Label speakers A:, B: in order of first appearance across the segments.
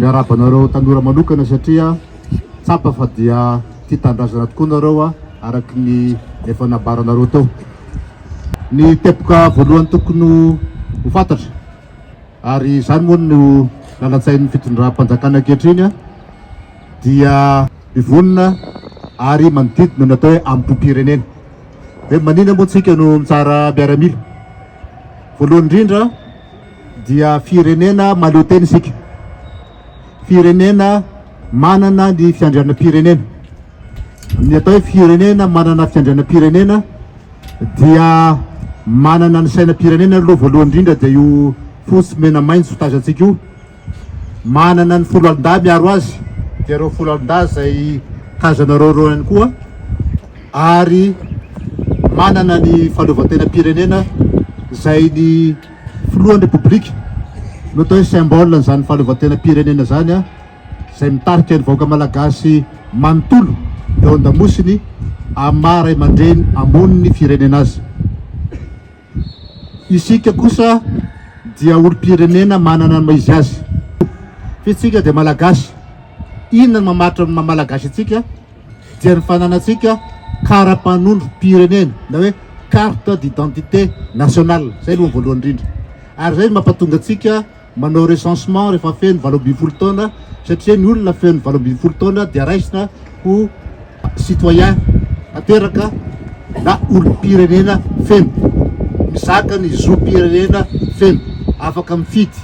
A: miarabanareo tanora manokana satria tsapa fa dia tia tandrazana tokoa nareo araky ny efa nabaranareo teo. Ny tepoka voalohany tokony ho fantatra ary izany moa no lalan-tsain'ny fitondram-panjakana ankehitriny dia mivonona ary manodidina natao hoe ampom-pirenena. Hoe manina moa tsika no mitsara miaramila. Voalohany indrindra dia firenena mahaleo tena isika, firenena manana ny fiandrianam-pirenena. Ny atao hoe firenena manana fiandrianam-pirenena dia manana ny sainam-pirenena aloha voalohany indrindra dia io fosy mena maitso tazantsika io. Manana ny folo alin-dahy miaro azy dia ireo folo alin-dahy izay tazanareo reo ihany koa, ary manana ny fahaleovantenam-pirenena izay ny filohan'ny repoblika no atao hoe symbole n'izany fahaleovantenam-pirenena zany izay mitarika ny vahoaka malagasy manontolo eo an-damosiny amin'ny maha ray aman-dreny amon'ny firenena azy. Isika kosa dia olo-pirenena manana ny maizy azy. Fitsika dia malagasy. Inona no mamatra ny malagasy itsika dia ny fananatsika kara-panondro-pirenena na hoe carte d'identité nationale. Zay aloha voalohany indrindra. Ary zay mampatonga atsika manao recensement rehefa feno 80 taona, satria ny olona feno 80 taona dia raisina ho citoyen ateraka na olo-pirenena feno. Mizaka ny zo-pirenena feno, afaka mifidy,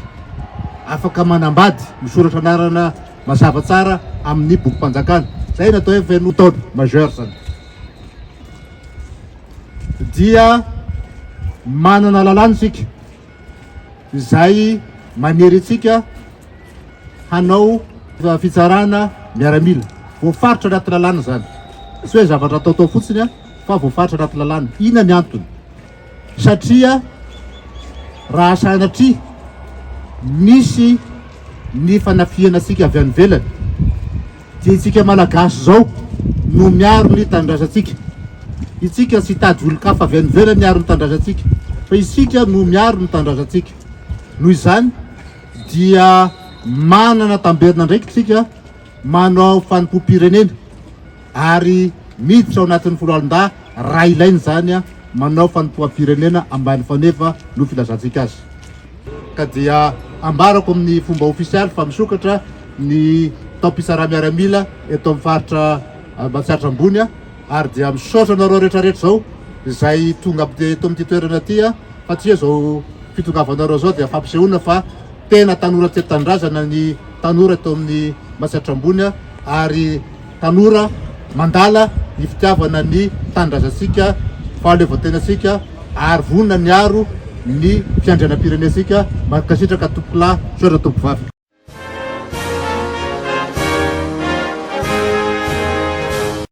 A: afaka manambady, misoratra anarana mazava tsara amin'ny bokim-panjakana. Zay natao hoe feno taona majeur zany. Dia manana lalàna isika izay manery antsika hanao fitsarana miaramila. Voafaritra anaty lalàna zany, tsy hoe zavatra ataotao fotsiny fa voafaritra anaty lalàna. Inona ny antony? Satria raha sanatria misy ny fanafiana antsika avy any ivelany dia itsika malagasy zao no miaro ny tanindrazantsika. Itsika tsy tady olon-kafa avy any ivelany miaro ny tanindrazantsika, fa isika no miaro ny tanindrazantsika. Noho izany dia manana tamberina ndraiky tsika manao fanimpom-pirenena ary miditra ao anatin'ny folo alin-dahy raha ilainy zany manao fanimpom-pirenena ambany fanefa no filazantsika azy. Ka dia ambarako amin'ny fomba ofisialy fa misokatra ny taom-pitsara miaramila eto amin'ny faritra Mahatsiaritra Ambony, ary dia misaotra nareo rehetrarehetra zao izay tonga eto amin'ity toerana ty, fatria zao fitongavanareo zao dia fampisehoana fa tena tanora tia tanindrazana ny tanora eto amin'ny Mahatsiaritra Ambony, ary tanora mandala ny fitiavana ny tanindrazantsika, fahaleovantenantsika, ary vonona miaro ny fiandrianam-pirenentsika. Mankasitraka tompolahy, sotra tompovavy.